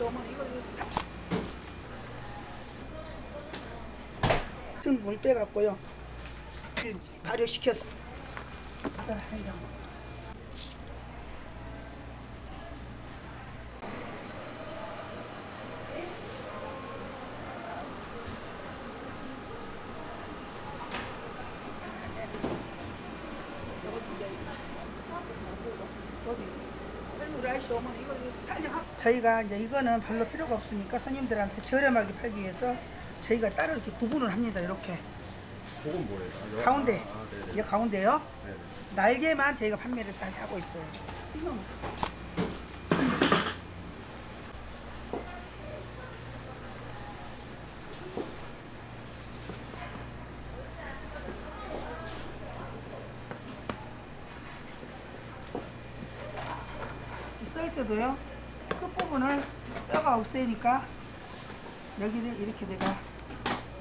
어머니 이거 물 빼갖고요. 발효시켰어. 저희가 이제 이거는 별로 필요가 없으니까 손님들한테 저렴하게 팔기 위해서 저희가 따로 이렇게 구분을 합니다. 이렇게 그건 뭐예요? 가운데 네네. 이게 가운데요. 네네. 날개만 저희가 판매를 잘 하고 있어요. 이건 썰 때도요. 끝부분을 뼈가 없으니까 여기를 이렇게 내가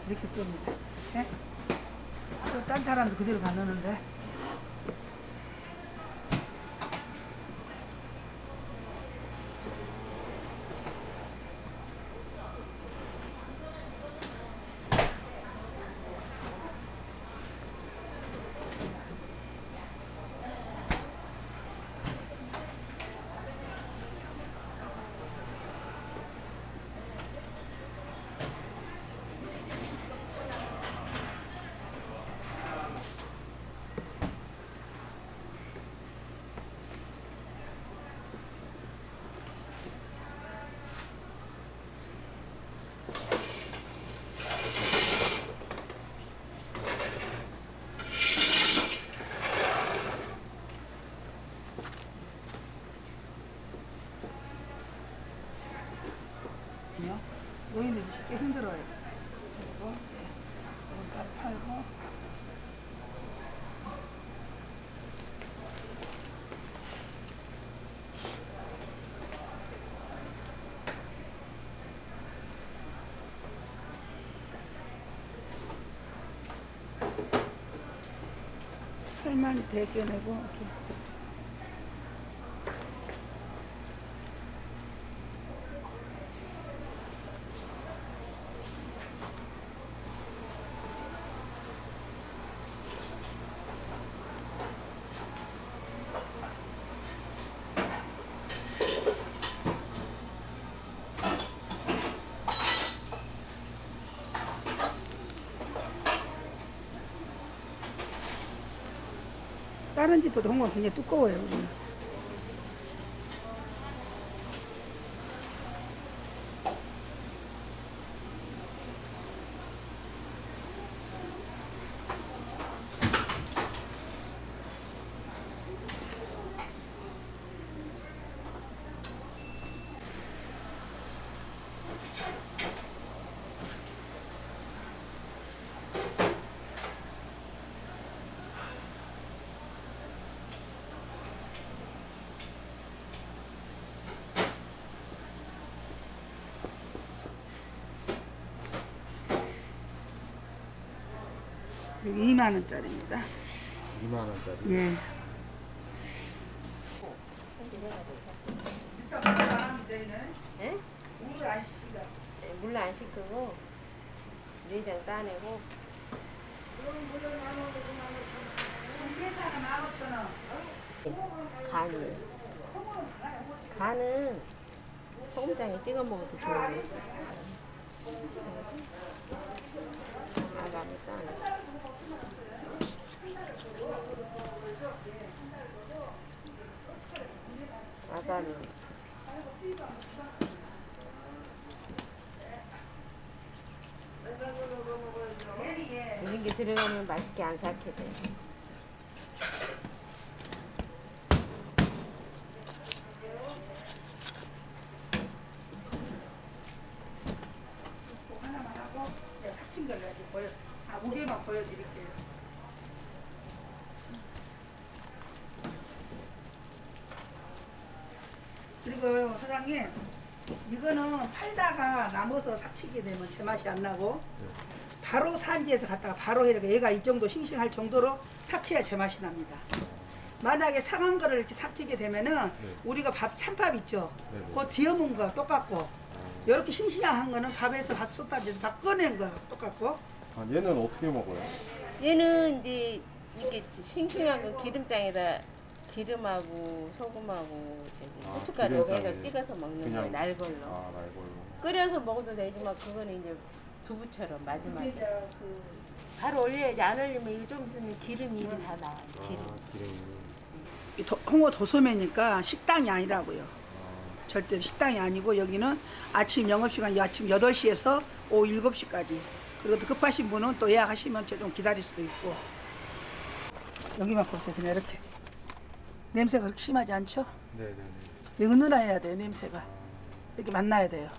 이렇게 씁니다. 네? 딴 사람도 그대로 가르는데 노인들이 쉽게 힘들어요. 그리고 이건 따로 팔고 살만 벗겨내고 이렇게. 다른 집보다 홍어가 굉장히 두꺼워요. 우리는. 여기 2만 원짜리입니다. 2만 원짜리. 예. 일단 물을 안 하면 저희는 예? 물을 안 씻습니다. 물로 안 씻고 내장 따내고 회사가 15,000원. 간은 소금장에 찍어 먹어도 좋아요. 아가미 따내. 아가미. 이런 게 들어가면 맛있게 안 삭혀져. 하나만 하고 삭힌 걸 가지고 무게만 보여드릴게요. 그리고 사장님 이거는 팔다가 남아서 삭히게 되면 제맛이 안 나고 바로 산지에서 갔다가 바로 이렇게 얘가 이 정도 싱싱할 정도로 삭혀야 제맛이 납니다. 만약에 상한 거를 이렇게 삭히게 되면은 우리가 찬밥 있죠? 네네. 그 뒤어문 거 똑같고 이렇게 싱싱한 거는 밥에서 밥 쏟아져서 밥 꺼낸 거 똑같고. 아, 얘는 어떻게 먹어요? 얘는 이제 이게 싱싱한 거 기름장에다 기름하고 소금하고 저기 아, 고춧가루 기름장에 해서 찍어서 먹는 거 그냥- 날 걸로. 아, 날걸로. 끓여서 먹어도 되지만 그거는 이제 두부처럼 마지막에 이제 그 바로 올려야지. 안 올리면 이게 좀 있으면 기름이 이리 다 나와. 기름. 아, 기름이. 이 홍어 도소매니까 식당이 아니라고요. 절대 식당이 아니고 여기는 아침 영업시간이 아침 8시에서 오후 7시까지. 그리고 또 급하신 분은 또 예약하시면 좀 기다릴 수도 있고. 여기만 보세요. 그냥 이렇게. 냄새가 그렇게 심하지 않죠? 네네네. 은은해야 돼요. 냄새가. 이렇게 만나야 돼요.